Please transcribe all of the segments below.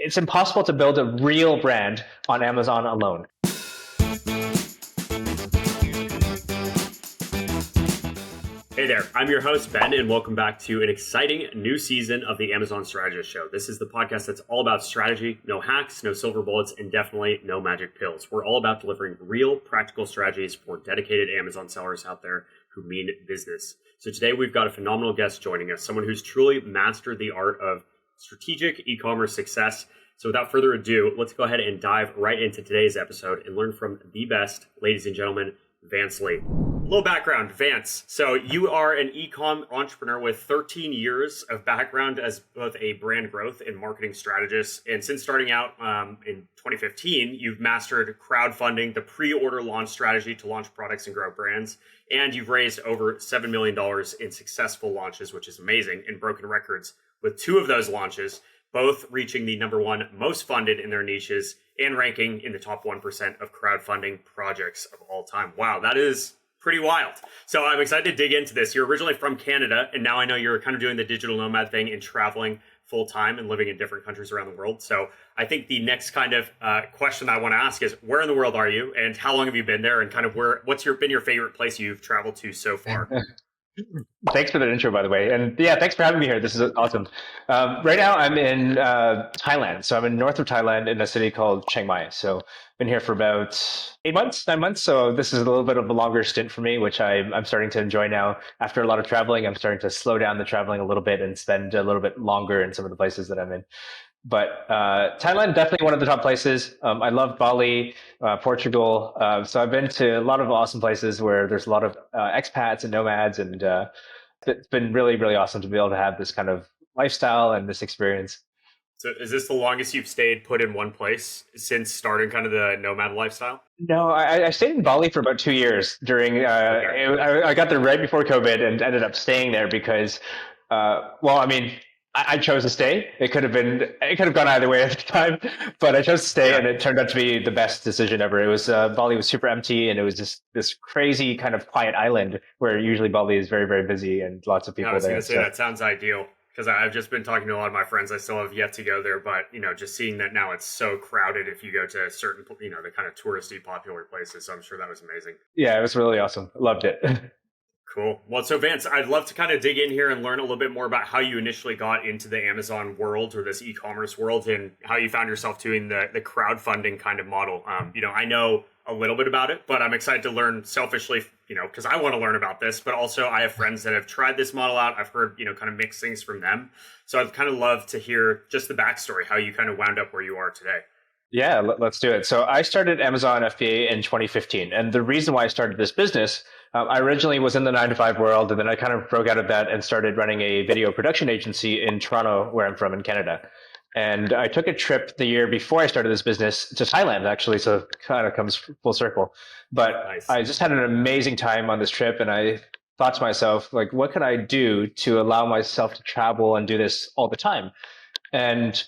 it's impossible to build a real brand on Amazon alone. Hey there, I'm your host, Ben, and welcome back to an exciting new season of the Amazon Strategist Show. This is the podcast that's all about strategy, no hacks, no silver bullets, and definitely no magic pills. We're all about delivering real practical strategies for dedicated Amazon sellers out there who mean business. So today we've got a phenomenal guest joining us, someone who's truly mastered the art of strategic e-commerce success. So without further ado, let's go ahead and dive right into today's episode and learn from the best, ladies and gentlemen, Vance Lee. A little background, Vance. So you are an e-com entrepreneur with 13 years of background as both a brand growth and marketing strategist. And since starting out in 2015, you've mastered crowdfunding, the pre-order launch strategy to launch products and grow brands. And you've raised over $7 million in successful launches, which is amazing, and broken records with two of those launches, both reaching the number one most funded in their niches and ranking in the top 1% of crowdfunding projects of all time. Wow, that is pretty wild. So I'm excited to dig into this. You're originally from Canada, and now I know you're kind of doing the digital nomad thing and traveling full time and living in different countries around the world. So I think the next kind of question I want to ask is, where in the world are you, and how long have you been there, and kind of what's been your favorite place you've traveled to so far? Thanks for that intro, by the way. And yeah, thanks for having me here. This is awesome. Right now, I'm in Thailand. So I'm in north of Thailand in a city called Chiang Mai. So been here for about 9 months. So this is a little bit of a longer stint for me, which I'm starting to enjoy now. After a lot of traveling, I'm starting to slow down the traveling a little bit and spend a little bit longer in some of the places that I'm in. But Thailand, definitely one of the top places. I love Bali, Portugal. So I've been to a lot of awesome places where there's a lot of expats and nomads. And it's been really, really awesome to be able to have this kind of lifestyle and this experience. So is this the longest you've stayed put in one place since starting kind of the nomad lifestyle? No, I stayed in Bali for about 2 years during, I got there right before COVID and ended up staying there because, I chose to stay. It could have gone either way at the time, but I chose to stay, and it turned out to be the best decision ever. It was Bali was super empty, and it was just this crazy kind of quiet island where usually Bali is very, very busy and lots of people there. I was going to say that sounds ideal because I've just been talking to a lot of my friends. I still have yet to go there, but just seeing that now it's so crowded if you go to certain the kind of touristy popular places. So I'm sure that was amazing. Yeah, it was really awesome. Loved it. Cool. Well, so Vance, I'd love to kind of dig in here and learn a little bit more about how you initially got into the Amazon world or this e-commerce world and how you found yourself doing the crowdfunding kind of model. I know a little bit about it, but I'm excited to learn selfishly, because I want to learn about this, but also I have friends that have tried this model out. I've heard, kind of mixed things from them. So I'd kind of love to hear just the backstory, how you kind of wound up where you are today. Yeah, let's do it. So I started Amazon FBA in 2015. And the reason why I started this business, I originally was in the 9-to-5 world, and then I kind of broke out of that and started running a video production agency in Toronto, where I'm from in Canada. And I took a trip the year before I started this business to Thailand, actually. So it kind of comes full circle. But nice. I just had an amazing time on this trip. And I thought to myself, like, what can I do to allow myself to travel and do this all the time? And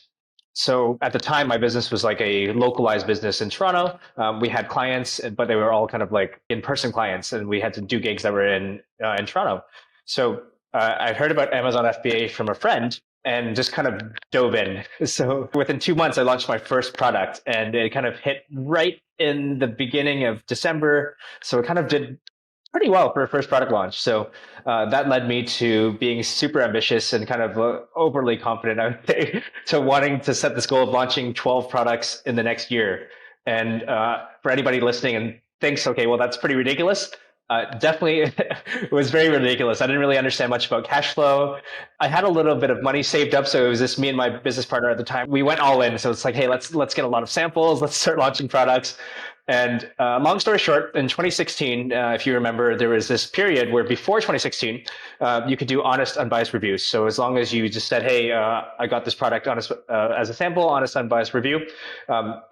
so at the time, my business was like a localized business in Toronto. We had clients, but they were all kind of like in-person clients, and we had to do gigs that were in Toronto. So I heard about Amazon FBA from a friend and just kind of dove in. So within 2 months, I launched my first product, and it kind of hit right in the beginning of December. So it kind of did pretty well for a first product launch. So that led me to being super ambitious and kind of overly confident, I would say, to wanting to set this goal of launching 12 products in the next year. And for anybody listening and thinks, okay, well, that's pretty ridiculous. Definitely, it was very ridiculous. I didn't really understand much about cash flow. I had a little bit of money saved up, so it was just me and my business partner at the time. We went all in. So it's like, hey, let's get a lot of samples. Let's start launching products. And long story short, in 2016, if you remember, there was this period where before 2016, you could do honest, unbiased reviews. So as long as you just said, hey, I got this product honest, as a sample, honest, unbiased review,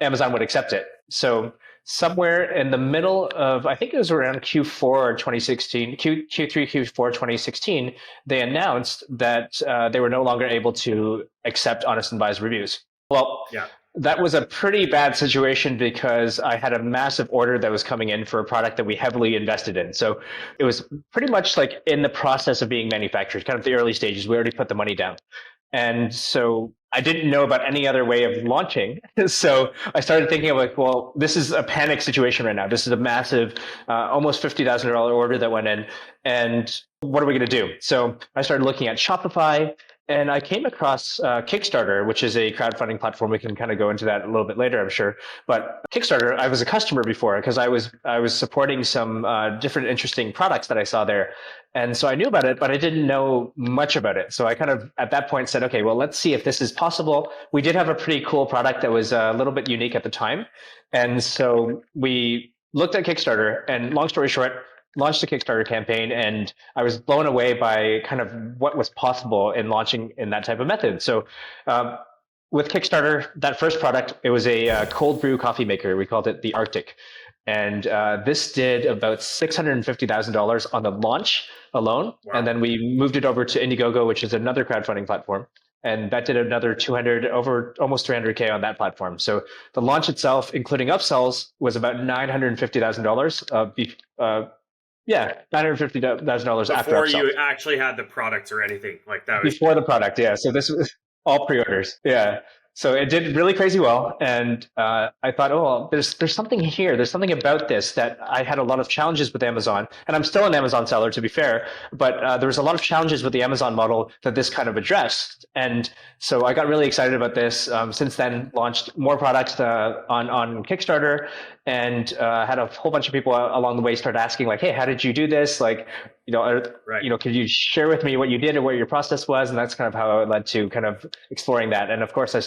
Amazon would accept it. So somewhere in the middle of, I think it was around Q4 2016, Q3, Q4 2016, they announced that they were no longer able to accept honest and biased reviews. Well, yeah. That was a pretty bad situation because I had a massive order that was coming in for a product that we heavily invested in. So it was pretty much like in the process of being manufactured, kind of the early stages. We already put the money down. And so I didn't know about any other way of launching. So I started thinking of like, well, this is a panic situation right now. This is a massive, almost $50,000 order that went in. And what are we going to do? So I started looking at Shopify, and I came across Kickstarter, which is a crowdfunding platform. We can kind of go into that a little bit later, I'm sure. But Kickstarter, I was a customer before because I was supporting some different interesting products that I saw there. And so I knew about it, but I didn't know much about it. So I kind of at that point said, okay, well, let's see if this is possible. We did have a pretty cool product that was a little bit unique at the time. And so we looked at Kickstarter, and long story short, launched a Kickstarter campaign, and I was blown away by kind of what was possible in launching in that type of method. So um, with Kickstarter, that first product, it was a cold brew coffee maker. We called it the Arctic. And this did about $650,000 on the launch alone. Wow. And then we moved it over to Indiegogo, which is another crowdfunding platform. And that did another 200, over almost 300K on that platform. So the launch itself, including upsells, was about $950,000. Yeah, $950,000 after Before upsells. you actually had the product or anything like that. Before the product, yeah. So this was all pre-orders, yeah. So it did really crazy well, and I thought, oh, well, there's something here. There's something about this that I had a lot of challenges with Amazon, and I'm still an Amazon seller, to be fair. But there was a lot of challenges with the Amazon model that this kind of addressed, and so I got really excited about this. Since then, launched more products on Kickstarter, and had a whole bunch of people along the way start asking, like, hey, how did you do this? Like, Right. could you share with me what you did or what your process was? And that's kind of how it led to kind of exploring that. And of course, I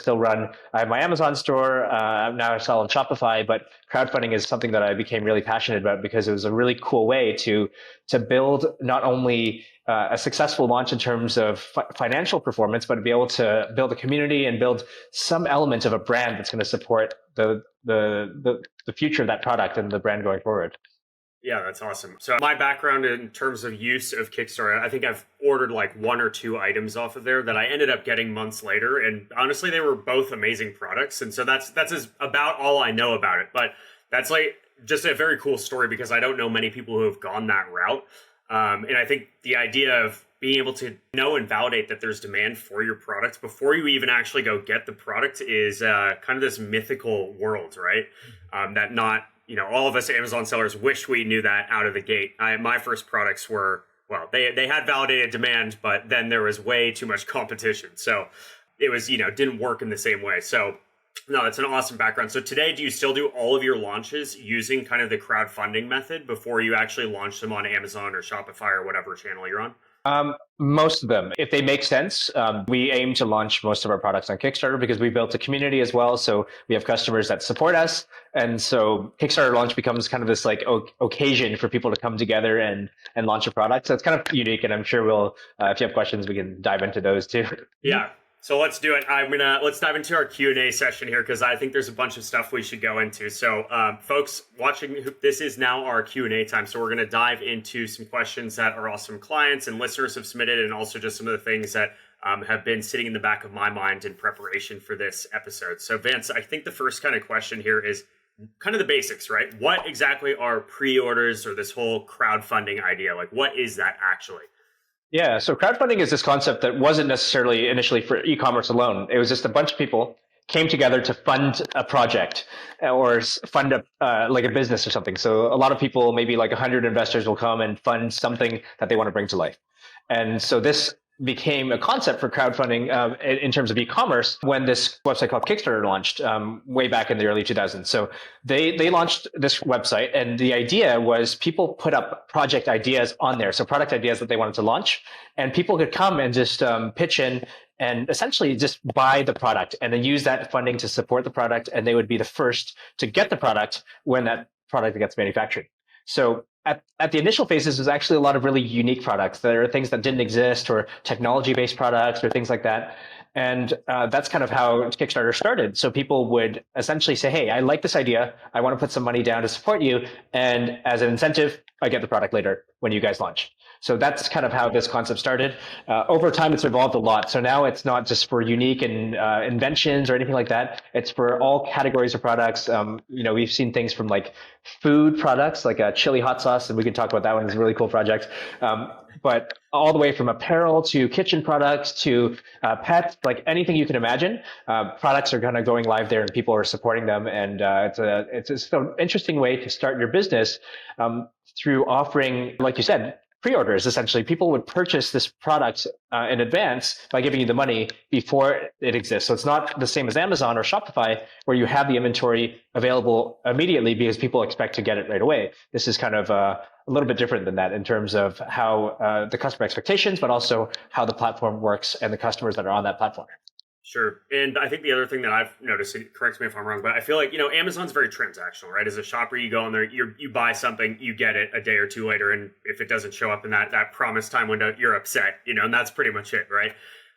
have my Amazon store. Now I sell on Shopify, but crowdfunding is something that I became really passionate about because it was a really cool way to build not only a successful launch in terms of financial performance, but to be able to build a community and build some element of a brand that's going to support the future of that product and the brand going forward. Yeah, that's awesome. So my background in terms of use of Kickstarter, I think I've ordered like one or two items off of there that I ended up getting months later. And honestly, they were both amazing products. And so that's about all I know about it. But that's like just a very cool story because I don't know many people who have gone that route. And I think the idea of being able to know and validate that there's demand for your product before you even actually go get the product is kind of this mythical world, right? That not all of us Amazon sellers wish we knew that out of the gate. My first products were, well, they had validated demand, but then there was way too much competition. So it was, didn't work in the same way. So no, that's an awesome background. So today, do you still do all of your launches using kind of the crowdfunding method before you actually launch them on Amazon or Shopify or whatever channel you're on? Most of them, if they make sense. We aim to launch most of our products on Kickstarter because we built a community as well. So we have customers that support us. And so Kickstarter launch becomes kind of this like occasion for people to come together and launch a product. So it's kind of unique. And I'm sure if you have questions, we can dive into those too. Yeah. So let's do it. Let's dive into our Q&A session here because I think there's a bunch of stuff we should go into. So folks watching, this is now our Q&A time. So we're going to dive into some questions that our awesome clients and listeners have submitted and also just some of the things that have been sitting in the back of my mind in preparation for this episode. So Vance, I think the first kind of question here is kind of the basics, right? What exactly are pre-orders or this whole crowdfunding idea? Like what is that actually? Yeah, so crowdfunding is this concept that wasn't necessarily initially for e-commerce alone. It was just a bunch of people came together to fund a project or fund like a business or something. So a lot of people, maybe like 100 investors will come and fund something that they want to bring to life. And so this became a concept for crowdfunding in terms of e-commerce when this website called Kickstarter launched way back in the early 2000s. So they launched this website, and the idea was people put up project ideas on there, so product ideas that they wanted to launch, and people could come and just pitch in and essentially just buy the product and then use that funding to support the product, and they would be the first to get the product when that product gets manufactured. So at the initial phases, there's actually a lot of really unique products. There are things that didn't exist or technology-based products or things like that. And that's kind of how Kickstarter started. So people would essentially say, hey, I like this idea. I want to put some money down to support you. And as an incentive, I get the product later when you guys launch. So that's kind of how this concept started. Over time, it's evolved a lot. So now it's not just for unique and inventions or anything like that. It's for all categories of products. We've seen things from like food products, like a chili hot sauce, and we can talk about that one. It's a really cool project. But all the way from apparel to kitchen products to pets, like anything you can imagine, products are kind of going live there, and people are supporting them. And it's an interesting way to start your business through offering, like you said, pre-orders. Essentially, people would purchase this product in advance by giving you the money before it exists. So it's not the same as Amazon or Shopify, where you have the inventory available immediately because people expect to get it right away. This is kind of a little bit different than that in terms of how the customer expectations, but also how the platform works and the customers that are on that platform. Sure. And I think the other thing that I've noticed, and correct me if I'm wrong, but I feel like, Amazon's very transactional, right? As a shopper, you go on there, you buy something, you get it a day or two later. And if it doesn't show up in that promised time window, you're upset, and that's pretty much it, right?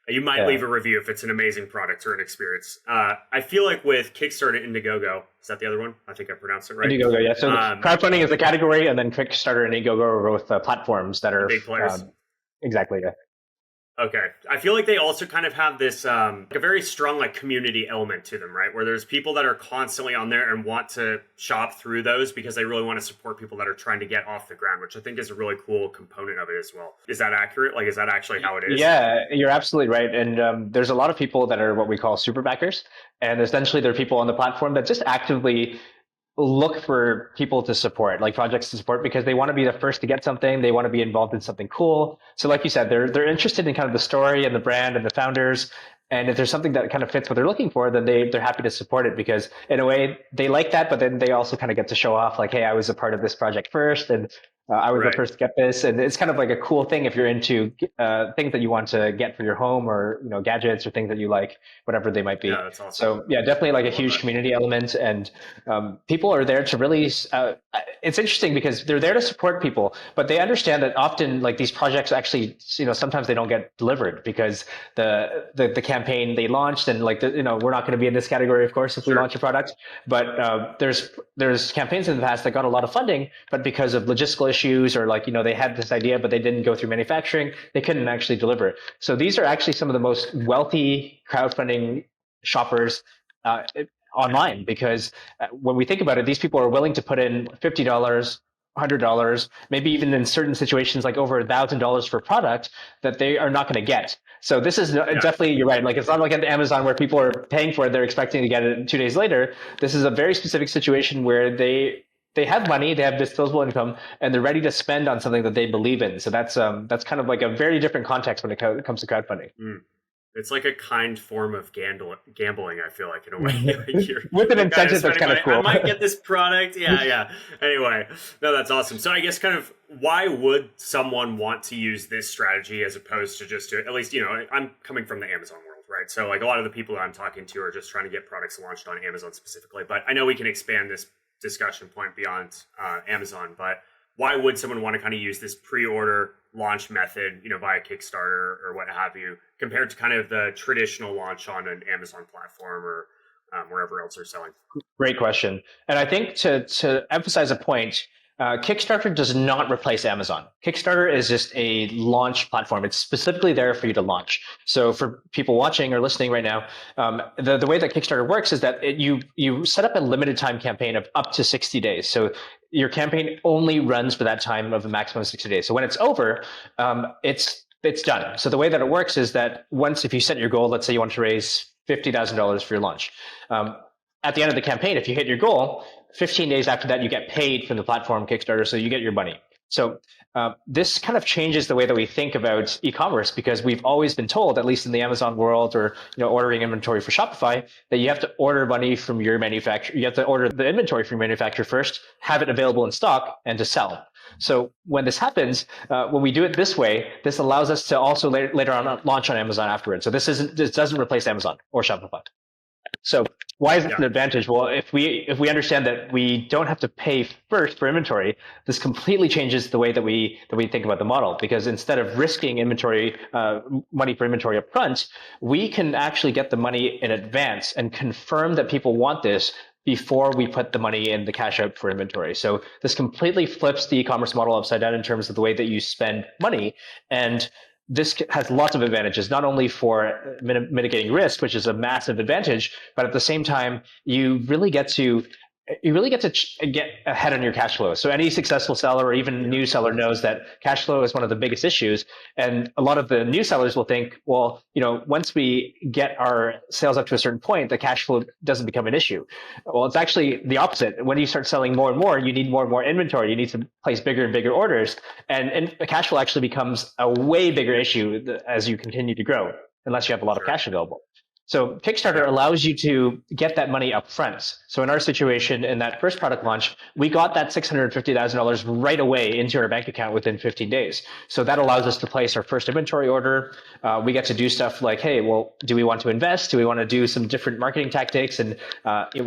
You might leave a review if it's an amazing product or an experience. I feel like with Kickstarter and Indiegogo, is that the other one? I think I pronounced it right. Indiegogo, yeah. So crowdfunding is the category, and then Kickstarter and Indiegogo are both platforms that are big players. Exactly, yeah. Okay. I feel like they also kind of have this, a very strong community element to them, right? Where there's people that are constantly on there and want to shop through those because they really want to support people that are trying to get off the ground, which I think is a really cool component of it as well. Is that accurate? Is that actually how it is? Yeah, you're absolutely right. And there's a lot of people that are what we call super backers. And essentially they're people on the platform that just actively look for people to support, like projects to support, because they want to be the first to get something. They want to be involved in something cool. So like you said, they're interested in kind of the story and the brand and the founders. And if there's something that kind of fits what they're looking for, then they're happy to support it, because in a way they like that, but then they also kind of get to show off like, hey, I was a part of this project first, and I was the first to get this. And it's kind of like a cool thing if you're into things that you want to get for your home, or gadgets or things that you like, whatever they might be. Yeah, that's awesome. So yeah, definitely like a huge community element. And people are there to really, it's interesting because they're there to support people, but they understand that often like these projects actually, sometimes they don't get delivered because the campaign they launched, and we're not going to be in this category, of course, if we launch a product, but there's campaigns in the past that got a lot of funding, but because of logistical issues, or they had this idea but they didn't go through manufacturing, they couldn't actually deliver it. So these are actually some of the most wealthy crowdfunding shoppers online, because when we think about it, these people are willing to put in $50, $100, maybe even in certain situations like over $1,000 for a product that they are not going to get. So this is definitely, you're right. It's not like at Amazon where people are paying for it, they're expecting to get it 2 days later. This is a very specific situation where they have money, they have disposable income, and they're ready to spend on something that they believe in. So that's kind of like a very different context when it comes to crowdfunding. It's like a kind form of gambling, I feel like, in a way. With an incentive that's kind of cool. I might get this product. Yeah. Anyway, no, that's awesome. So I guess kind of why would someone want to use this strategy as opposed to just at least, I'm coming from the Amazon world, right? So a lot of the people that I'm talking to are just trying to get products launched on Amazon specifically. But I know we can expand this discussion point beyond Amazon, but why would someone want to kind of use this pre-order launch method, via Kickstarter or what have you, compared to kind of the traditional launch on an Amazon platform or wherever else they're selling? Great question. And I think to emphasize a point, Kickstarter does not replace Amazon. Kickstarter is just a launch platform. It's specifically there for you to launch. So for people watching or listening right now, the way that Kickstarter works is that you set up a limited time campaign of up to 60 days. So your campaign only runs for that time of a maximum of 60 days. So when it's over, it's done. So the way that it works is that if you set your goal, let's say you want to raise $50,000 for your launch. At the end of the campaign, if you hit your goal, 15 days after that, you get paid from the platform Kickstarter, so you get your money. So this kind of changes the way that we think about e-commerce, because we've always been told, at least in the Amazon world, or ordering inventory for Shopify, that you have to order money from your manufacturer. You have to order the inventory from your manufacturer first, have it available in stock, and to sell. So when this happens, when we do it this way, this allows us to also later on launch on Amazon afterwards. So this doesn't replace Amazon or Shopify. So why is this an advantage? Well, if we understand that we don't have to pay first for inventory, this completely changes the way that we think about the model. Because instead of risking inventory money for inventory up front, we can actually get the money in advance and confirm that people want this before we put the money in the cash out for inventory. So this completely flips the e-commerce model upside down in terms of the way that you spend money. And this has lots of advantages, not only for mitigating risk, which is a massive advantage, but at the same time, you really get to get ahead on your cash flow. So any successful seller or even new seller knows that cash flow is one of the biggest issues. And a lot of the new sellers will think, well, once we get our sales up to a certain point, the cash flow doesn't become an issue. Well, it's actually the opposite. When you start selling more and more, you need more and more inventory. You need to place bigger and bigger orders. And the cash flow actually becomes a way bigger issue as you continue to grow, unless you have a lot of cash available. So Kickstarter allows you to get that money up front. So in our situation, in that first product launch, we got that $650,000 right away into our bank account within 15 days. So that allows us to place our first inventory order. We get to do stuff like, hey, well, do we want to invest? Do we want to do some different marketing tactics and how we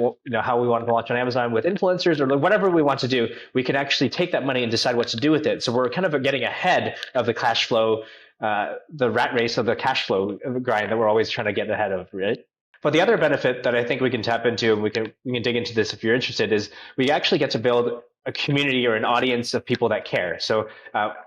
want to launch on Amazon with influencers or whatever we want to do? We can actually take that money and decide what to do with it. So we're kind of getting ahead of the cash flow, the rat race of the cash flow grind that we're always trying to get ahead of, right? But the other benefit that I think we can tap into, and we can dig into this if you're interested, is we actually get to build a community or an audience of people that care. So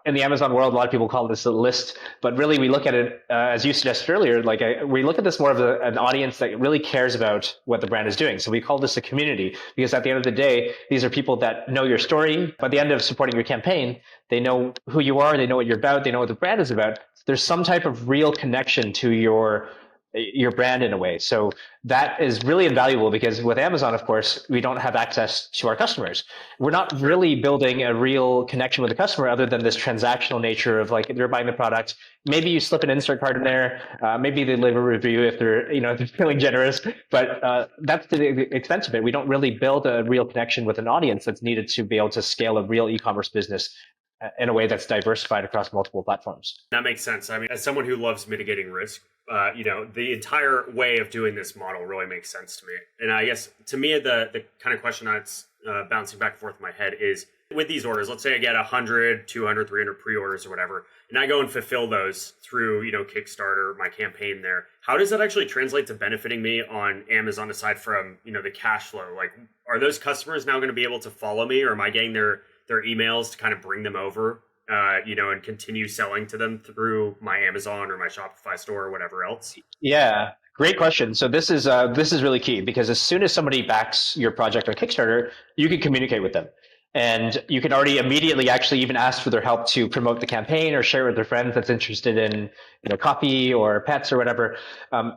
in the Amazon world, a lot of people call this a list, but really we look at it, as you suggested earlier, we look at this more of an audience that really cares about what the brand is doing. So we call this a community because at the end of the day, these are people that know your story. By the end of supporting your campaign, they know who you are, they know what you're about, they know what the brand is about. There's some type of real connection to your brand in a way. So that is really invaluable because with Amazon, of course, we don't have access to our customers. We're not really building a real connection with the customer other than this transactional nature of like, they're buying the product. Maybe you slip an insert card in there. Maybe they leave a review if they're, if they're feeling generous, but that's the expense of it. We don't really build a real connection with an audience that's needed to be able to scale a real e-commerce business in a way that's diversified across multiple platforms. That makes sense. I mean, as someone who loves mitigating risk, the entire way of doing this model really makes sense to me. And I guess to me, the kind of question that's bouncing back and forth in my head is with these orders, let's say I get 100, 200, 300 pre-orders or whatever, and I go and fulfill those through, Kickstarter, my campaign there. How does that actually translate to benefiting me on Amazon aside from, the cash flow? Like, are those customers now going to be able to follow me, or am I getting their emails to kind of bring them over, and continue selling to them through my Amazon or my Shopify store or whatever else? Yeah, great question. So this is really key because as soon as somebody backs your project on Kickstarter, you can communicate with them. And you can already immediately actually even ask for their help to promote the campaign or share it with their friends that's interested in coffee or pets or whatever.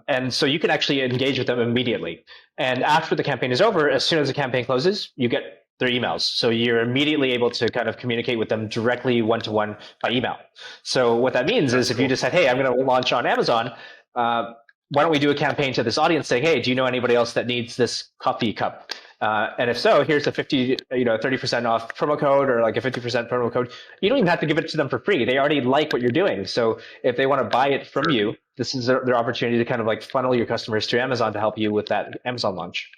And so you can actually engage with them immediately. And after the campaign is over, as soon as the campaign closes, you get their emails. So you're immediately able to kind of communicate with them directly one-to-one by email. So what that means is if you decide, hey, I'm going to launch on Amazon, why don't we do a campaign to this audience saying, hey, do you know anybody else that needs this coffee cup? And if so, here's a 30% off promo code or like a 50% promo code. You don't even have to give it to them for free. They already like what you're doing. So if they want to buy it from you, this is their opportunity to kind of like funnel your customers to Amazon to help you with that Amazon launch.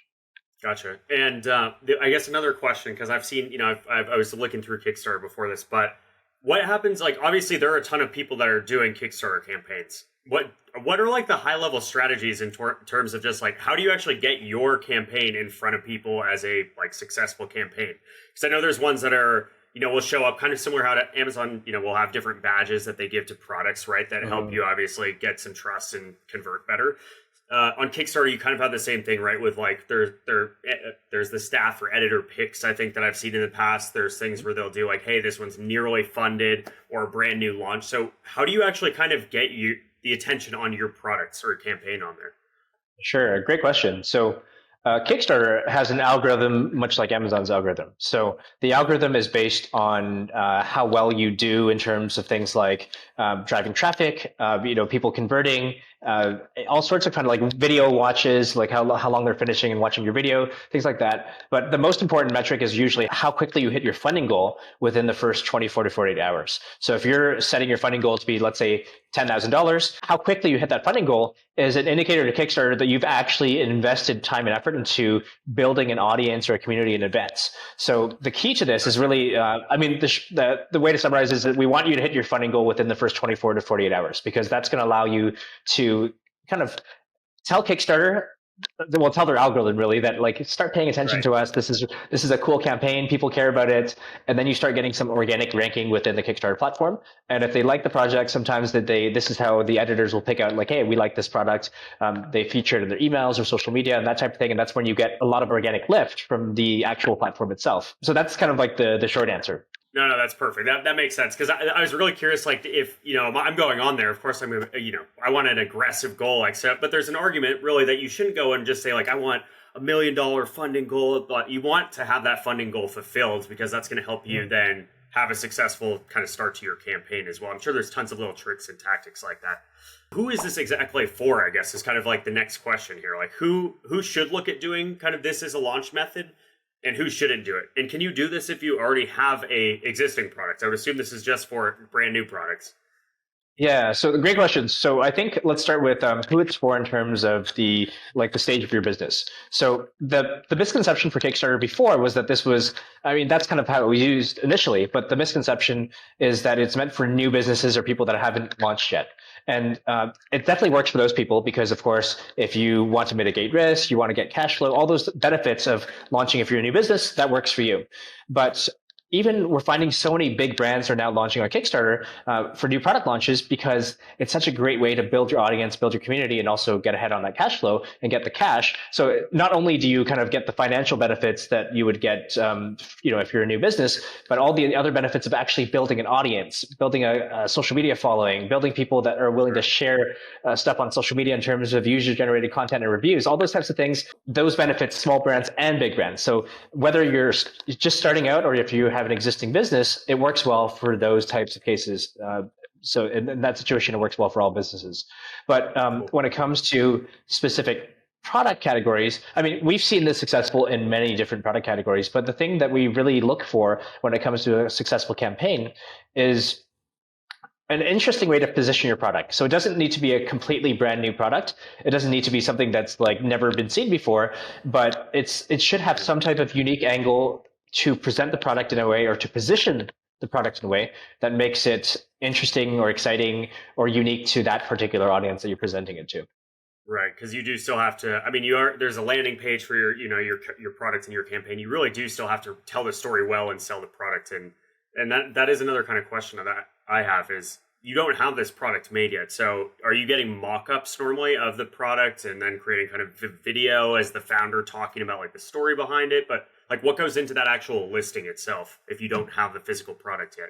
Gotcha. And I guess another question, because I've seen, I was looking through Kickstarter before this, but what happens, like, obviously there are a ton of people that are doing Kickstarter campaigns. What are like the high level strategies in terms of just like, how do you actually get your campaign in front of people as a like successful campaign? Because I know there's ones that are, will show up kind of similar how to Amazon, will have different badges that they give to products, right? That help you obviously get some trust and convert better. On Kickstarter, you kind of have the same thing, right? With like, there's the staff or editor picks, I think, that I've seen in the past. There's things where they'll do like, hey, this one's nearly funded or a brand new launch. So how do you actually kind of get the attention on your products or campaign on there? Sure, great question. So Kickstarter has an algorithm much like Amazon's algorithm. So the algorithm is based on how well you do in terms of things like driving traffic, people converting, all sorts of kind of like video watches, like how long they're finishing and watching your video, things like that. But the most important metric is usually how quickly you hit your funding goal within the first 24 to 48 hours. So if you're setting your funding goal to be, let's say, $10,000, how quickly you hit that funding goal is an indicator to Kickstarter that you've actually invested time and effort into building an audience or a community in advance. So the key to this is really, the way to summarize is that we want you to hit your funding goal within the first 24 to 48 hours, because that's going to allow you to kind of tell Kickstarter well, tell their algorithm really that like start paying attention Right. to us. This is a cool campaign. People care about it, and then you start getting some organic ranking within the Kickstarter platform. And if they like the project, sometimes this is how the editors will pick out like, hey, we like this product. They feature it in their emails or social media and that type of thing, and that's when you get a lot of organic lift from the actual platform itself. So that's kind of like the short answer. No, that's perfect. That makes sense because I was really curious, like if I'm going on there. Of course, I want an aggressive goal, like so. But there's an argument really that you shouldn't go and just say like I want $1 million funding goal, but you want to have that funding goal fulfilled because that's going to help you then have a successful kind of start to your campaign as well. I'm sure there's tons of little tricks and tactics like that. Who is this exactly for? I guess is kind of like the next question here. Like who should look at doing kind of this as a launch method? And who shouldn't do it? And can you do this if you already have a existing product? I would assume this is just for brand new products. Yeah, so great questions. So I think let's start with who it's for in terms of the stage of your business. So the misconception for Kickstarter before was that this was, I mean, that's kind of how it was used initially, but the misconception is that it's meant for new businesses or people that haven't launched yet. And it definitely works for those people because, of course, if you want to mitigate risk, you want to get cash flow, all those benefits of launching if you're a new business, that works for you. But even we're finding so many big brands are now launching on Kickstarter for new product launches because it's such a great way to build your audience, build your community, and also get ahead on that cash flow and get the cash. So not only do you kind of get the financial benefits that you would get, if you're a new business, but all the other benefits of actually building an audience, building a social media following, building people that are willing to share stuff on social media in terms of user-generated content and reviews, all those types of things. Those benefits small brands and big brands. So whether you're just starting out or if you have an existing business, it works well for those types of cases. So in that situation, it works well for all businesses. But when it comes to specific product categories, I mean, we've seen this successful in many different product categories. But the thing that we really look for when it comes to a successful campaign is an interesting way to position your product. So it doesn't need to be a completely brand new product. It doesn't need to be something that's like never been seen before, but it should have some type of unique angle to present the product in a way or to position the product in a way that makes it interesting or exciting or unique to that particular audience that you're presenting it to. Right, because you do still have to. I mean, there's a landing page for your product and your campaign. You really do still have to tell the story well and sell the product, and that is another kind of question that I have is you don't have this product made yet. So are you getting mock-ups normally of the product and then creating kind of video as the founder talking about like the story behind it? But like what goes into that actual listing itself if you don't have the physical product yet?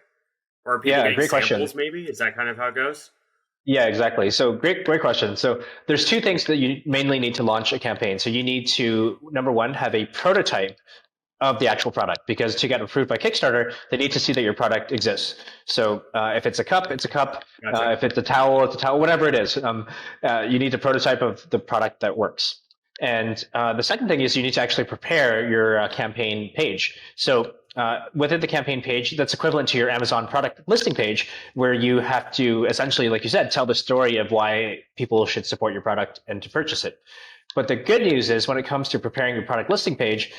Or are people Yeah, getting great samples question. maybe? Is that kind of how it goes? Yeah, exactly. So great question. So there's two things that you mainly need to launch a campaign. So you need to, number one, have a prototype of the actual product because to get approved by Kickstarter, they need to see that your product exists. So if it's a cup, it's a cup. Gotcha. If it's a towel, it's a towel. Whatever it is, you need a prototype of the product that works. And the second thing is you need to actually prepare your campaign page. So within the campaign page, that's equivalent to your Amazon product listing page, where you have to essentially, like you said, tell the story of why people should support your product and to purchase it. But the good news is when it comes to preparing your product listing page,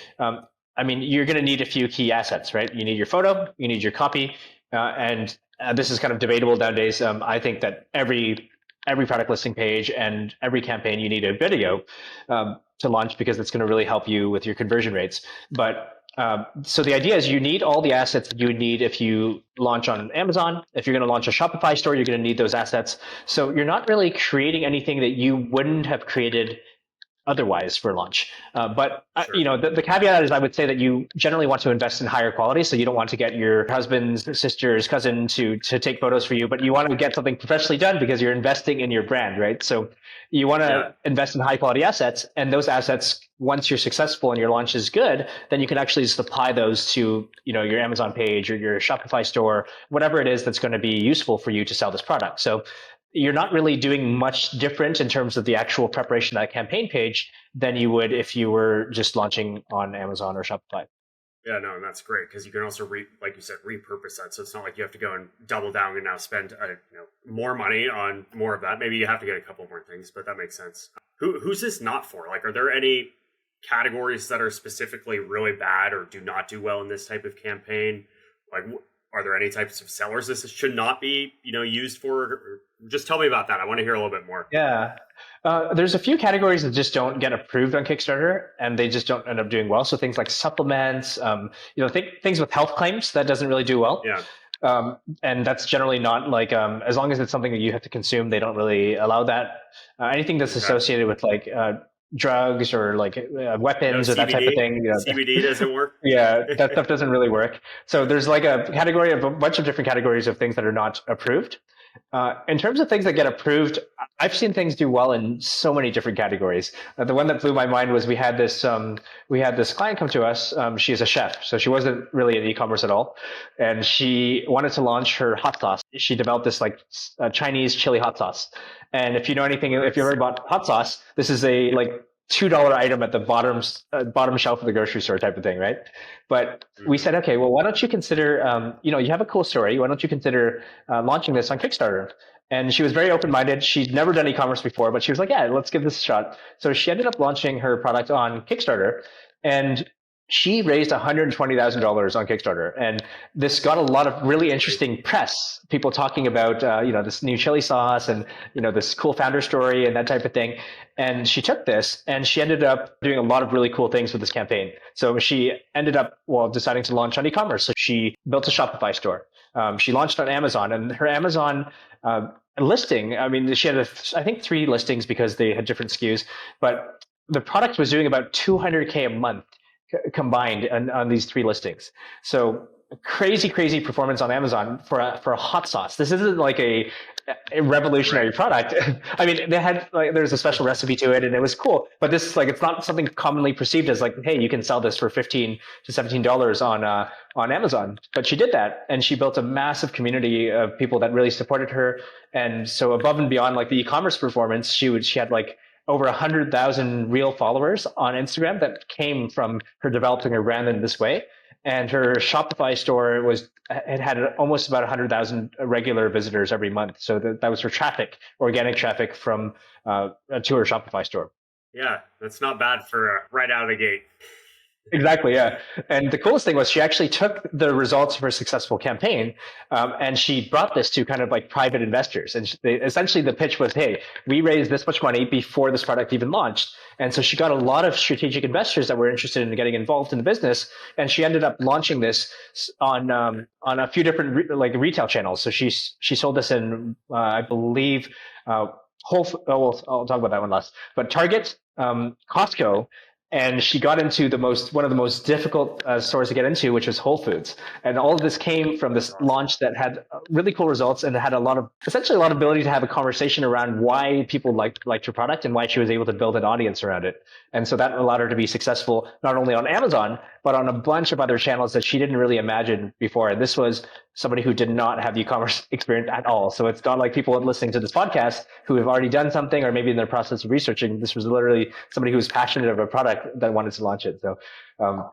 I mean, you're going to need a few key assets, right? You need your photo, you need your copy, and this is kind of debatable nowadays. I think that every product listing page and every campaign you need a video to launch because it's going to really help you with your conversion rates. But so the idea is you need all the assets that you would need if you launch on Amazon. If you're going to launch a Shopify store, you're going to need those assets. So you're not really creating anything that you wouldn't have created otherwise for launch. But Sure. the caveat is I would say that you generally want to invest in higher quality. So you don't want to get your husband's sister's cousin to take photos for you, but you want to get something professionally done because you're investing in your brand, right? So you want Yeah. to invest in high quality assets, and those assets, once you're successful and your launch is good, then you can actually just apply those to your Amazon page or your Shopify store, whatever it is that's going to be useful for you to sell this product. So you're not really doing much different in terms of the actual preparation of that campaign page than you would if you were just launching on Amazon or Shopify. Yeah, no, and that's great because you can also, like you said, repurpose that. So it's not like you have to go and double down and now spend more money on more of that. Maybe you have to get a couple more things, but that makes sense. Who's this not for? Like, are there any categories that are specifically really bad or do not do well in this type of campaign? Like, Are there any types of sellers this should not be, used for? Or just tell me about that. I want to hear a little bit more. Yeah. There's a few categories that just don't get approved on Kickstarter and they just don't end up doing well. So things like supplements, things with health claims that doesn't really do well. Yeah. And that's generally not like, as long as it's something that you have to consume, they don't really allow that. Anything that's associated with like drugs or like weapons or that type of thing. CBD doesn't work. Yeah, that stuff doesn't really work. So there's like a category of a bunch of different categories of things that are not approved. In terms of things that get approved, I've seen things do well in so many different categories. The one that blew my mind was we had this client come to us. She is a chef, so she wasn't really in e-commerce at all, and she wanted to launch her hot sauce. She developed this like Chinese chili hot sauce. And if you know anything, if you ever bought hot sauce, this is a like $2 item at the bottom shelf of the grocery store type of thing, right? But we said, okay, well, why don't you consider, you have a cool story. Why don't you consider launching this on Kickstarter? And she was very open-minded. She'd never done e-commerce before, but she was like, yeah, let's give this a shot. So she ended up launching her product on Kickstarter, and she raised $120,000 on Kickstarter. And this got a lot of really interesting press, people talking about, this new chili sauce and, this cool founder story and that type of thing. And she took this and she ended up doing a lot of really cool things with this campaign. So she ended up, deciding to launch on e-commerce. So she built a Shopify store. She launched on Amazon, and her Amazon listing, I mean, she had, I think 3 listings because they had different SKUs, but the product was doing about $200K a month combined on these 3 listings. So crazy performance on Amazon for a hot sauce. This isn't like a revolutionary product. I mean, there's a special recipe to it and it was cool, but this is like, it's not something commonly perceived as like, hey, you can sell this for $15 to $17 on Amazon. But she did that, and she built a massive community of people that really supported her. And so above and beyond like the e-commerce performance, she had like over 100,000 real followers on Instagram that came from her developing her brand in this way. And her Shopify store had almost about 100,000 regular visitors every month. So that was her traffic, organic traffic from to her Shopify store. Yeah, that's not bad for right out of the gate. Exactly, yeah. And the coolest thing was she actually took the results of her successful campaign and she brought this to kind of like private investors. And essentially the pitch was, hey, we raised this much money before this product even launched. And so she got a lot of strategic investors that were interested in getting involved in the business. And she ended up launching this on a few different retail channels. So she sold this in, I believe, I'll talk about that one last. But Target, Costco, and she got into one of the most difficult stores to get into, which was Whole Foods. And all of this came from this launch that had really cool results and had essentially a lot of ability to have a conversation around why people liked her product and why she was able to build an audience around it. And so that allowed her to be successful not only on Amazon, but on a bunch of other channels that she didn't really imagine before. And this was somebody who did not have e-commerce experience at all. So it's not like people listening to this podcast who have already done something or maybe in their process of researching. This was literally somebody who was passionate of a product that wanted to launch it. So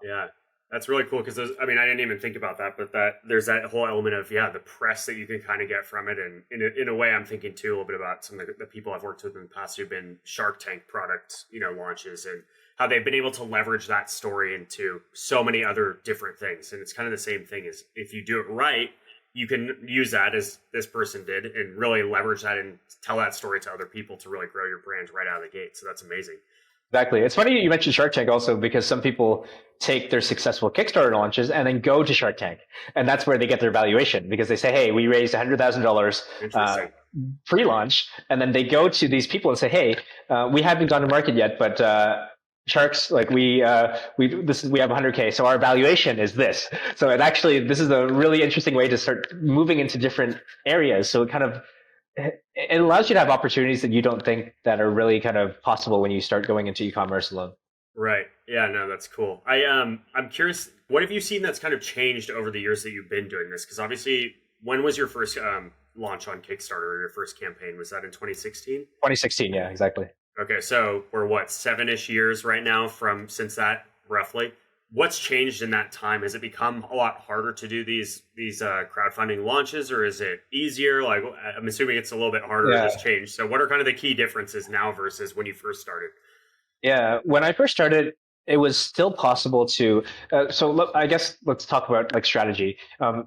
yeah, that's really cool because I didn't even think about that, but there's that whole element of the press that you can kind of get from it. And in a way, I'm thinking too a little bit about some of the people I've worked with in the past who've been Shark Tank product launches and how they've been able to leverage that story into so many other different things. And it's kind of the same thing as if you do it right, you can use that as this person did and really leverage that and tell that story to other people to really grow your brand right out of the gate. So that's amazing. Exactly. It's funny you mentioned Shark Tank also because some people take their successful Kickstarter launches and then go to Shark Tank. And that's where they get their valuation because they say, hey, we raised $100,000 pre-launch. And then they go to these people and say, hey, we haven't gone to market yet, but Sharks, like we have 100K, so our valuation is this. So this is a really interesting way to start moving into different areas. So it allows you to have opportunities that you don't think that are really kind of possible when you start going into e-commerce alone. Right. Yeah, no, that's cool. I'm curious, what have you seen that's kind of changed over the years that you've been doing this? Because obviously, when was your first launch on Kickstarter or your first campaign? Was that in 2016? 2016, yeah, exactly. Okay, so we're 7-ish years right now since that, roughly. What's changed in that time? Has it become a lot harder to do these crowdfunding launches, or is it easier? Like, I'm assuming it's a little bit harder. Yeah. It's changed. So what are kind of the key differences now versus when you first started? Yeah, when I first started, it was still possible to. I guess let's talk about like strategy.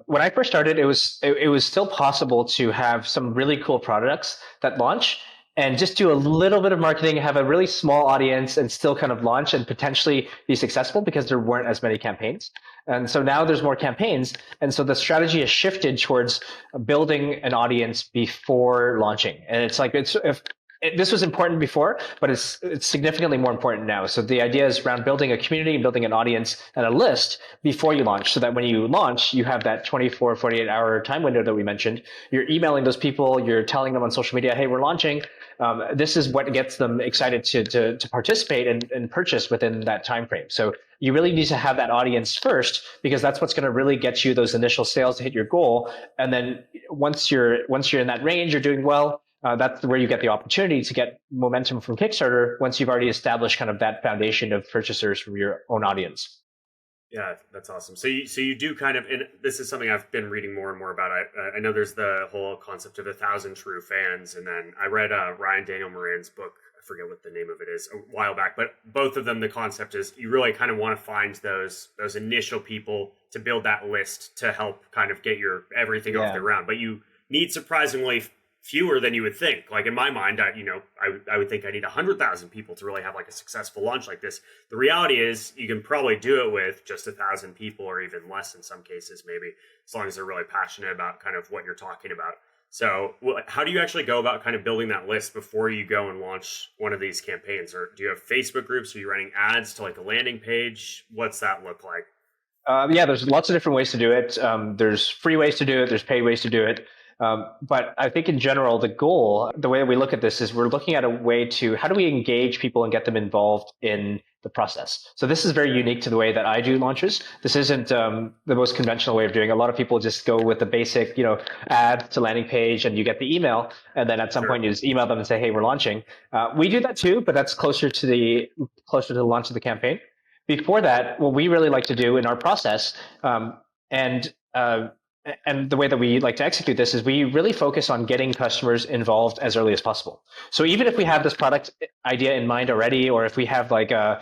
When I first started, it was still possible to have some really cool products that launch and just do a little bit of marketing, have a really small audience, and still kind of launch and potentially be successful because there weren't as many campaigns. And so now there's more campaigns, and so the strategy has shifted towards building an audience before launching. And it's like this was important before, but it's significantly more important now. So the idea is around building a community and building an audience and a list before you launch, so that when you launch, you have that 24, 48-hour time window that we mentioned. You're emailing those people, you're telling them on social media, hey, we're launching. This is what gets them excited to participate and purchase within that time frame. So you really need to have that audience first, because that's what's going to really get you those initial sales to hit your goal. And then once you're in that range, you're doing well. That's where you get the opportunity to get momentum from Kickstarter once you've already established kind of that foundation of purchasers from your own audience. Yeah, that's awesome. So you do kind of, and this is something I've been reading more and more about. I know there's the whole concept of 1,000 true fans, and then I read Ryan Daniel Moran's book. I forget what the name of it is a while back, but both of them, the concept is you really kind of want to find those initial people to build that list to help kind of get your everything off the ground. But you need surprisingly fewer than you would think. Like in my mind, I would think I need 100,000 people to really have like a successful launch like this. The reality is you can probably do it with just 1,000 people, or even less in some cases, maybe, as long as they're really passionate about kind of what you're talking about. So how do you actually go about kind of building that list before you go and launch one of these campaigns? Or do you have Facebook groups? Are you running ads to like a landing page? What's that look like? Yeah, there's lots of different ways to do it. There's free ways to do it. There's paid ways to do it. But I think in general, the goal, the way we look at this is we're looking at a way to how do we engage people and get them involved in the process. So this is very unique to the way that I do launches. This isn't the most conventional way of doing it. A lot of people just go with the basic, ad to landing page, and you get the email, and then at some point you just email them and say, hey, we're launching. We do that too, but that's closer to the launch of the campaign. Before that, what we really like to do in our process, and and the way that we like to execute this, is we really focus on getting customers involved as early as possible. So even if we have this product idea in mind already, or if we have like a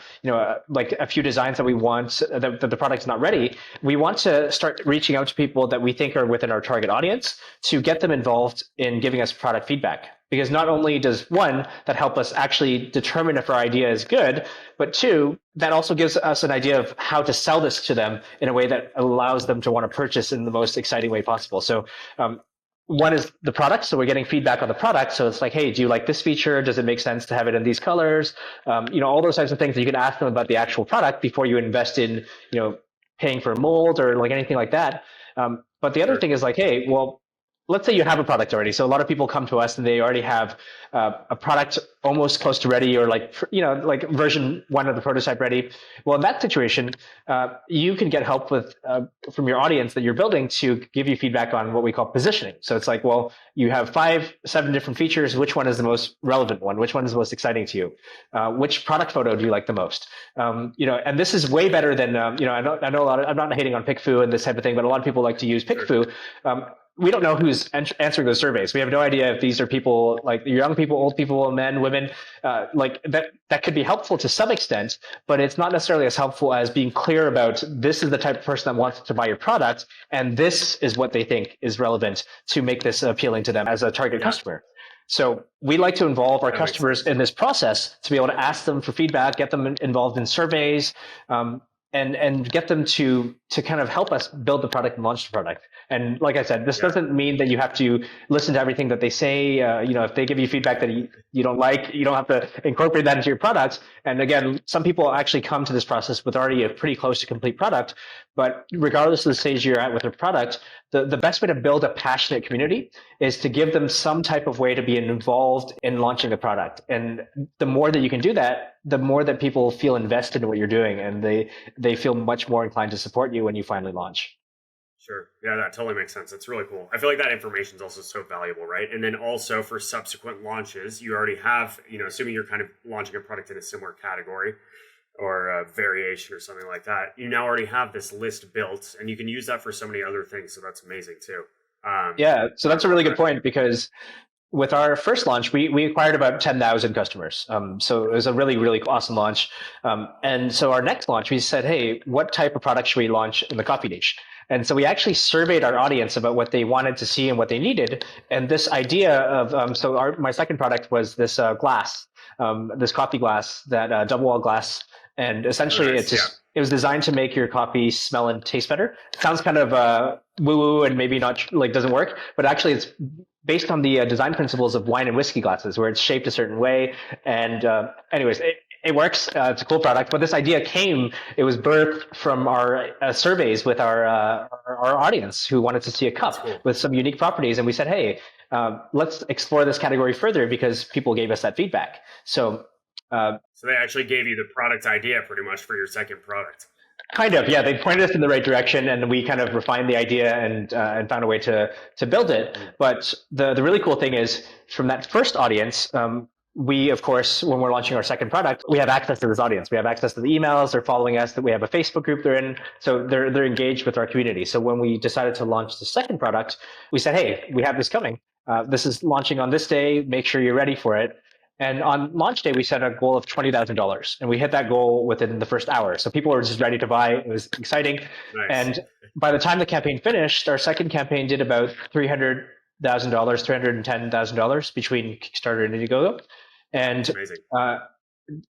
few designs that we want that the product's not ready, we want to start reaching out to people that we think are within our target audience to get them involved in giving us product feedback. Because not only does one, that help us actually determine if our idea is good, but two, that also gives us an idea of how to sell this to them in a way that allows them to want to purchase in the most exciting way possible. So one is the product. So we're getting feedback on the product. So it's like, hey, do you like this feature? Does it make sense to have it in these colors? All those types of things that you can ask them about the actual product before you invest in, paying for a mold or like anything like that. But the other thing is like, hey, well, let's say you have a product already. So a lot of people come to us and they already have a product almost close to ready, or like version 1 of the prototype ready. Well, in that situation, you can get help with from your audience that you're building to give you feedback on what we call positioning. So it's like, well, you have 5, 7 different features. Which one is the most relevant one? Which one is the most exciting to you? Which product photo do you like the most? And this is way better than I know a lot of, I'm not hating on PickFu and this type of thing, but a lot of people like to use PickFu. We don't know who's answering those surveys. We have no idea if these are people like young people, old people, men, women. Like that could be helpful to some extent, but it's not necessarily as helpful as being clear about this is the type of person that wants to buy your product, and this is what they think is relevant to make this appealing to them as a target customer. So we like to involve our customers in this process to be able to ask them for feedback, get them involved in surveys, and get them to kind of help us build the product and launch the product. And like I said, this doesn't mean that you have to listen to everything that they say. If they give you feedback that you don't like, you don't have to incorporate that into your product. And again, some people actually come to this process with already a pretty close to complete product. But regardless of the stage you're at with your product, the best way to build a passionate community is to give them some type of way to be involved in launching the product. And the more that you can do that, the more that people feel invested in what you're doing, and they feel much more inclined to support you when you finally launch. Sure. Yeah, that totally makes sense. It's really cool. I feel like that information is also so valuable, right? And then also for subsequent launches, you already have, assuming you're kind of launching a product in a similar category or a variation or something like that, you now already have this list built, and you can use that for so many other things. So that's amazing too. Yeah. So that's a really good point, because with our first launch, we acquired about 10,000 customers. So it was a really, really awesome launch. And so our next launch, we said, hey, what type of product should we launch in the coffee niche? And so we actually surveyed our audience about what they wanted to see and what they needed. And this idea of, my second product was this glass, this coffee glass, that double wall glass. And essentially it was designed to make your coffee smell and taste better. It sounds kind of woo woo and maybe not like doesn't work, but actually it's based on the design principles of wine and whiskey glasses, where it's shaped a certain way. And anyways, it works. It's a cool product. But this idea it was birthed from our surveys with our audience who wanted to see a cup with some unique properties. And we said, hey, let's explore this category further because people gave us that feedback. So they actually gave you the product idea pretty much for your second product. Kind of, yeah. They pointed us in the right direction, and we kind of refined the idea and found a way to build it. But the really cool thing is, from that first audience, we, of course, when we're launching our second product, we have access to this audience. We have access to the emails. They're following us. That we have a Facebook group they're in, so they're engaged with our community. So when we decided to launch the second product, we said, hey, we have this coming. This is launching on this day. Make sure you're ready for it. And on launch day, we set a goal of $20,000, and we hit that goal within the first hour. So people were just ready to buy. It was exciting. Nice. And by the time the campaign finished, our second campaign did about $300,000, $310,000 between Kickstarter and Indiegogo. And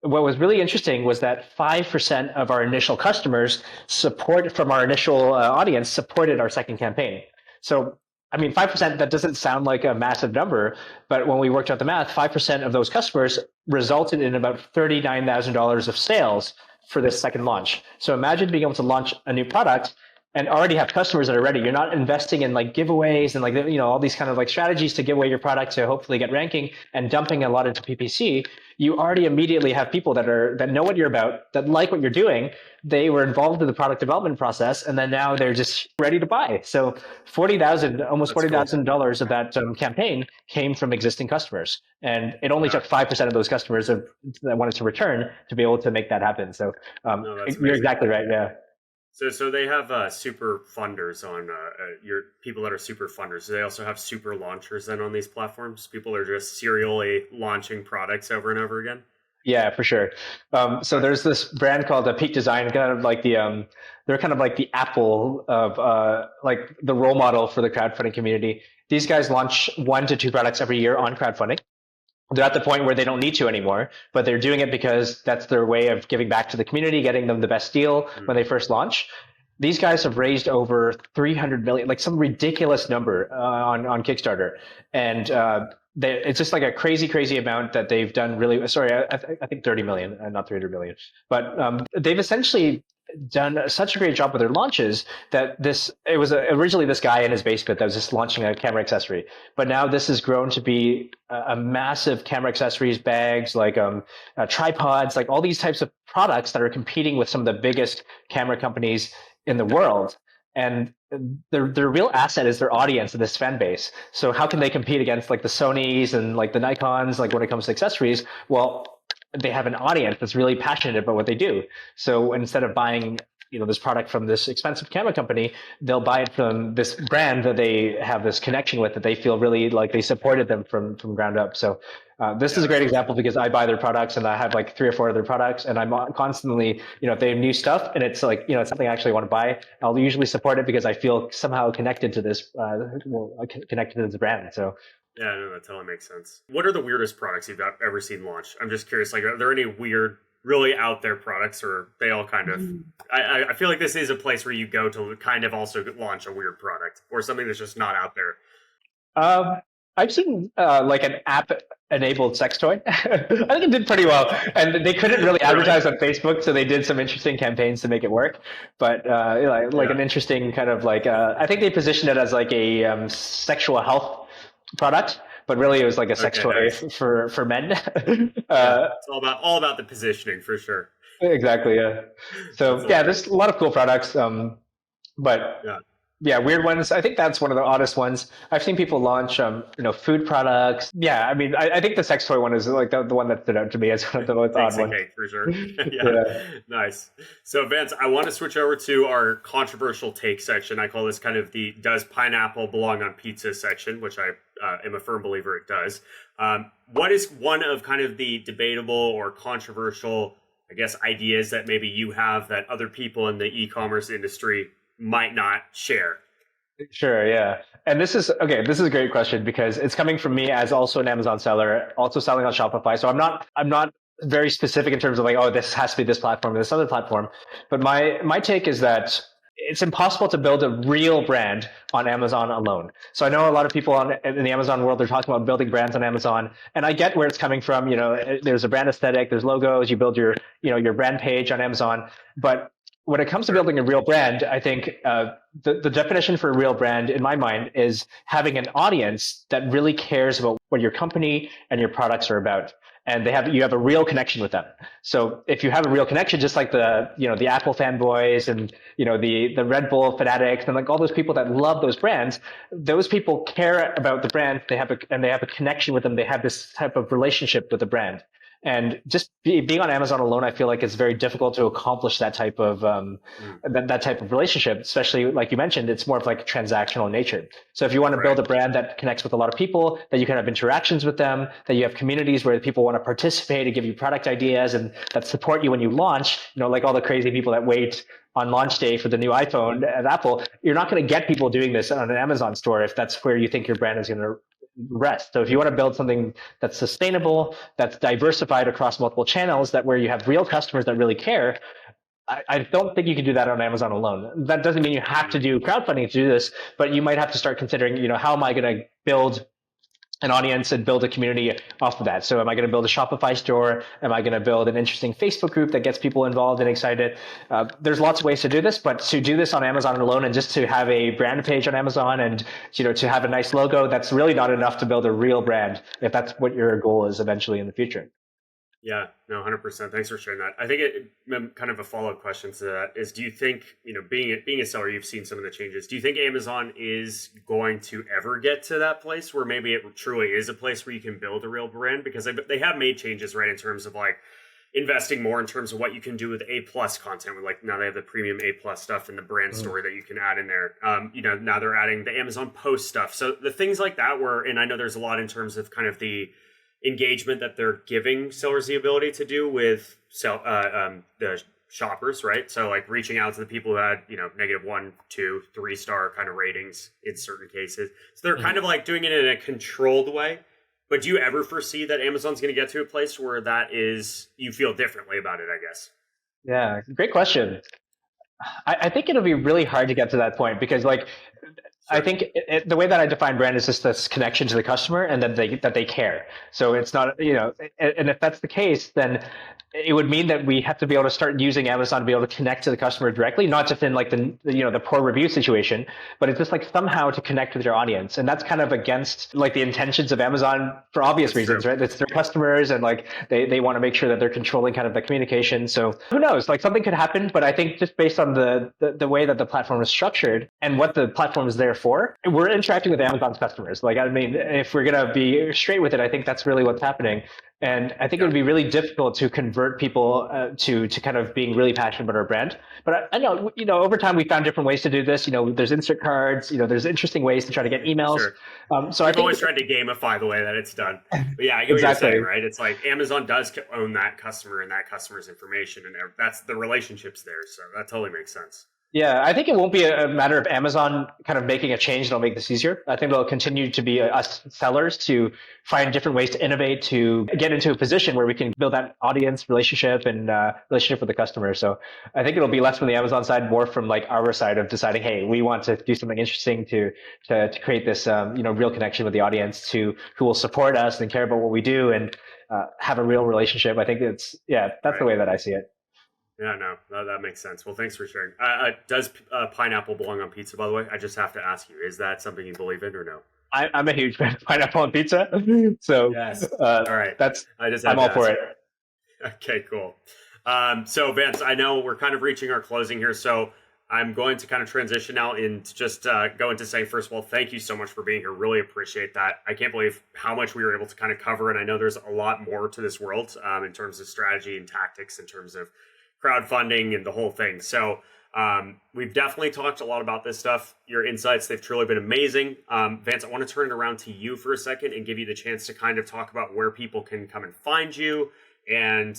what was really interesting was that 5% of our initial customers from our initial audience supported our second campaign. So 5%, that doesn't sound like a massive number, but when we worked out the math, 5% of those customers resulted in about $39,000 of sales for this second launch. So imagine being able to launch a new product and already have customers that are ready. You're not investing in like giveaways and all these kind of like strategies to give away your product to hopefully get ranking and dumping a lot into PPC. You already immediately have people that know what you're about, that like what you're doing. They were involved in the product development process, and then now they're just ready to buy. So almost $40,000 of that campaign came from existing customers, and it only took 5% of those customers that wanted to return to be able to make that happen. So you're exactly right. Yeah. So they have super funders on your people that are super funders. Do they also have super launchers then on these platforms? People are just serially launching products over and over again. Yeah, for sure. So there's this brand called Peak Design, kind of like they're kind of like the Apple of like the role model for the crowdfunding community. These guys launch 1 to 2 products every year on crowdfunding. They're at the point where they don't need to anymore, but they're doing it because that's their way of giving back to the community, getting them the best deal when they first launch. These guys have raised over 300 million, like some ridiculous number on Kickstarter. And it's just like a crazy amount that they've done really, I think 30 million, not 300 million. But they've essentially done such a great job with their launches that it was originally this guy in his basement that was just launching a camera accessory, but now this has grown to be a massive camera accessories, bags, like tripods, like all these types of products that are competing with some of the biggest camera companies in the world. And their real asset is their audience and this fan base. So how can they compete against like the Sonys and like the Nikons, like when it comes to accessories? Well, they have an audience that's really passionate about what they do. So instead of buying, this product from this expensive camera company, they'll buy it from this brand that they have this connection with, that they feel really like they supported them from ground up. So this is a great example because I buy their products and I have like 3 or 4 other products, and I'm constantly, if they have new stuff and it's like, it's something I actually want to buy, I'll usually support it because I feel somehow connected to this, connected to this brand. So yeah, no, that totally makes sense. What are the weirdest products you've ever seen launch? I'm just curious, like, are there any weird, really out there products, or are they all kind of, I feel like this is a place where you go to kind of also launch a weird product or something that's just not out there. I've seen like an app-enabled sex toy. I think it did pretty well, and they couldn't really advertise on Facebook, so they did some interesting campaigns to make it work. But an interesting kind of like, I think they positioned it as like a sexual health product, but really it was like a sex toy for men. It's all about the positioning for sure. Exactly. Yeah. So there's a lot of cool products. But Yeah, weird ones. I think that's one of the oddest ones. I've seen people launch, food products. Yeah, I mean, I think the sex toy one is like the one that stood out to me as one of the most odd Takes a ones. cake for sure. Yeah, Yeah, nice. So, Vance, I want to switch over to our controversial take section. I call this kind of the "Does pineapple belong on pizza?" section, which I am a firm believer it does. What is one of kind of the debatable or controversial, I guess, ideas that maybe you have that other people in the e-commerce industry might not share? sure. Yeah. And this is okay. This is a great question because it's coming from me as also an Amazon seller, also selling on Shopify. So I'm not very specific in terms of like, oh, this has to be this platform, this other platform. But my take is that it's impossible to build a real brand on Amazon alone. So I know a lot of people in the Amazon world, they're talking about building brands on Amazon, and I get where it's coming from. There's a brand aesthetic, there's logos, you build your brand page on Amazon. But when it comes to Sure. building a real brand, I think the definition for a real brand, in my mind, is having an audience that really cares about what your company and your products are about, and you have a real connection with them. So if you have a real connection, just like the Apple fanboys and the Red Bull fanatics and like all those people that love those brands, those people care about the brand. They have a connection with them. They have this type of relationship with the brand. And just being on Amazon alone, I feel like it's very difficult to accomplish that type of Mm, that type of relationship. Especially like you mentioned, it's more of like transactional in nature. So if you want to right. build a brand that connects with a lot of people, that you can have interactions with them, that you have communities where people want to participate and give you product ideas and that support you when you launch, like all the crazy people that wait on launch day for the new iPhone at Apple, you're not going to get people doing this on an Amazon store if that's where you think your brand is going to rest. So if you want to build something that's sustainable, that's diversified across multiple channels, that where you have real customers that really care, I don't think you can do that on Amazon alone. That doesn't mean you have Mm, to do crowdfunding to do this, but you might have to start considering, how am I going to build an audience and build a community off of that. So am I going to build a Shopify store? Am I going to build an interesting Facebook group that gets people involved and excited? There's lots of ways to do this, but to do this on Amazon alone and just to have a brand page on Amazon and to have a nice logo, that's really not enough to build a real brand if that's what your goal is eventually in the future. yeah, no, 100%. Thanks for sharing that. I think kind of a follow-up question to that is, do you think, being a seller, you've seen some of the changes. Do you think Amazon is going to ever get to that place where maybe it truly is a place where you can build a real brand? Because they have made changes, right, in terms of like investing more in terms of what you can do with A plus content. With like now they have the premium A plus stuff and the brand Mm. story that you can add in there. Now they're adding the Amazon post stuff. So the things like that and I know there's a lot in terms of kind of the engagement that they're giving sellers the ability to do with the shoppers, right? So like reaching out to the people who had negative 1, 2, 3 star kind of ratings in certain cases. So they're kind of like doing it in a controlled way. But do you ever foresee that Amazon's going to get to a place where you feel differently about it, I guess? Yeah, great question. I think it'll be really hard to get to that point because like I Sure. think the way that I define brand is just this connection to the customer and that they care. So it's not, and if that's the case, then it would mean that we have to be able to start using Amazon to be able to connect to the customer directly, not just in like the poor review situation, but it's just like somehow to connect with your audience. And that's kind of against like the intentions of Amazon for obvious That's true. reasons, right? It's their customers and like they want to make sure that they're controlling kind of the communication. So who knows? Like something could happen, but I think just based on the way that the platform is structured and what the platform is there for, we're interacting with Amazon's customers. Like I mean, if we're gonna be straight with it, I think that's really what's happening. And I think it Yeah. would be really difficult to convert people to kind of being really passionate about our brand. But I know, over time we found different ways to do this. There's insert cards. There's interesting ways to try to get emails. Sure. So I They've think always tried to gamify the way that it's done. But yeah, I get what you're saying, exactly. right? It's like Amazon does own that customer and that customer's information, and that's the relationships there. So that totally makes sense. Yeah, I think it won't be a matter of Amazon kind of making a change that'll make this easier. I think it'll continue to be us sellers to find different ways to innovate, to get into a position where we can build that audience relationship and relationship with the customer. So I think it'll be less from the Amazon side, more from like our side of deciding, hey, we want to do something interesting to create this real connection with the audience to who will support us and care about what we do and have a real relationship. I think that's the Right. way that I see it. Yeah, no, that makes sense. Well, thanks for sharing. Does pineapple belong on pizza, by the way? I just have to ask you, is that something you believe in or no? I'm a huge fan of pineapple on pizza, so Yes. All right. that's I just I'm had to all for ask. it. Okay, cool. So Vance, I know we're kind of reaching our closing here. So I'm going to kind of transition now into just go into saying, first of all, thank you so much for being here. Really appreciate that. I can't believe how much we were able to kind of cover. And I know there's a lot more to this world in terms of strategy and tactics, in terms of crowdfunding and the whole thing. So we've definitely talked a lot about this stuff. Your insights, they've truly been amazing. Vance, I want to turn it around to you for a second and give you the chance to kind of talk about where people can come and find you. And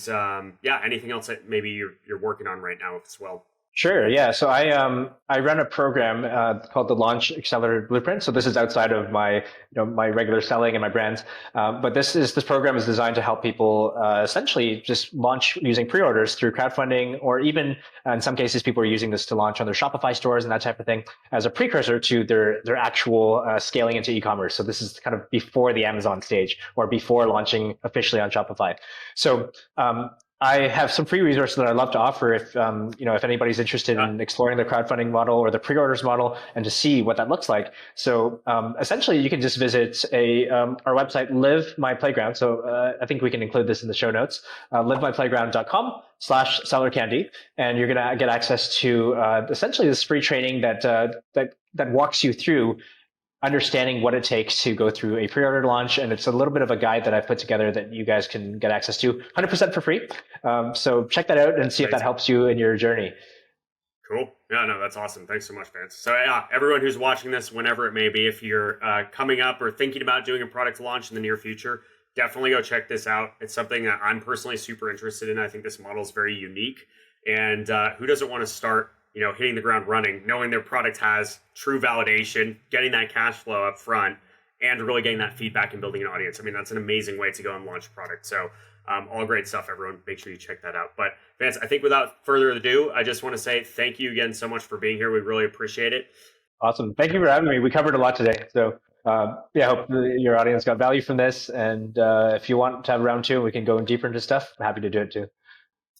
anything else that maybe you're working on right now as well. Sure. Yeah. So I run a program called the Launch Accelerator Blueprint. So this is outside of my my regular selling and my brands, but this program is designed to help people essentially just launch using pre-orders through crowdfunding, or even in some cases people are using this to launch on their Shopify stores and that type of thing as a precursor to their actual scaling into e-commerce. So this is kind of before the Amazon stage or before launching officially on Shopify. So I have some free resources that I'd love to offer if if anybody's interested in exploring the crowdfunding model or the pre-orders model and to see what that looks like. So essentially, you can just visit our website, Live My Playground. So I think we can include this in the show notes. livemyplayground.com/sellercandy, and you're gonna get access to essentially this free training that walks you through understanding what it takes to go through a pre-order launch. And it's a little bit of a guide that I've put together that you guys can get access to 100% for free. So check that out and see if that helps you in your journey. Cool. Yeah, no, that's awesome. Thanks so much, Vance. So yeah, everyone who's watching this, whenever it may be, if you're coming up or thinking about doing a product launch in the near future, definitely go check this out. It's something that I'm personally super interested in. I think this model is very unique. And who doesn't want to start hitting the ground running, knowing their product has true validation, getting that cash flow up front, and really getting that feedback and building an audience. I mean, that's an amazing way to go and launch a product. So all great stuff, everyone. Make sure you check that out. But Vance, I think without further ado, I just want to say thank you again so much for being here. We really appreciate it. Awesome. Thank you for having me. We covered a lot today. So I hope your audience got value from this. And if you want to have round two, we can go deeper into stuff. I'm happy to do it too.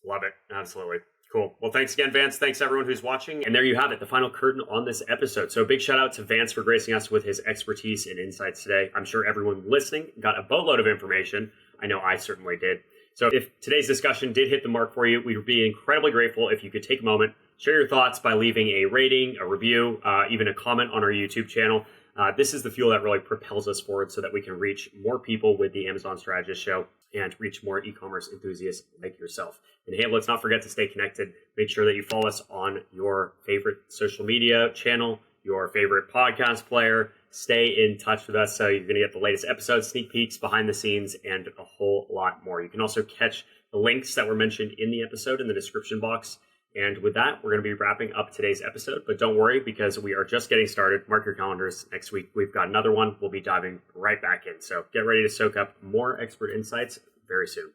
Love it. Absolutely. Cool. Well, thanks again, Vance. Thanks everyone who's watching. And there you have it, the final curtain on this episode. So a big shout out to Vance for gracing us with his expertise and insights today. I'm sure everyone listening got a boatload of information. I know I certainly did. So if today's discussion did hit the mark for you, we would be incredibly grateful if you could take a moment, share your thoughts by leaving a rating, a review, even a comment on our YouTube channel. This is the fuel that really propels us forward so that we can reach more people with the Amazon Strategist Show and reach more e-commerce enthusiasts like yourself. And hey, let's not forget to stay connected. Make sure that you follow us on your favorite social media channel, your favorite podcast player. Stay in touch with us so you're going to get the latest episodes, sneak peeks, behind the scenes, and a whole lot more. You can also catch the links that were mentioned in the episode in the description box. And with that, we're going to be wrapping up today's episode. But don't worry, because we are just getting started. Mark your calendars. Next week, we've got another one. We'll be diving right back in. So get ready to soak up more expert insights very soon.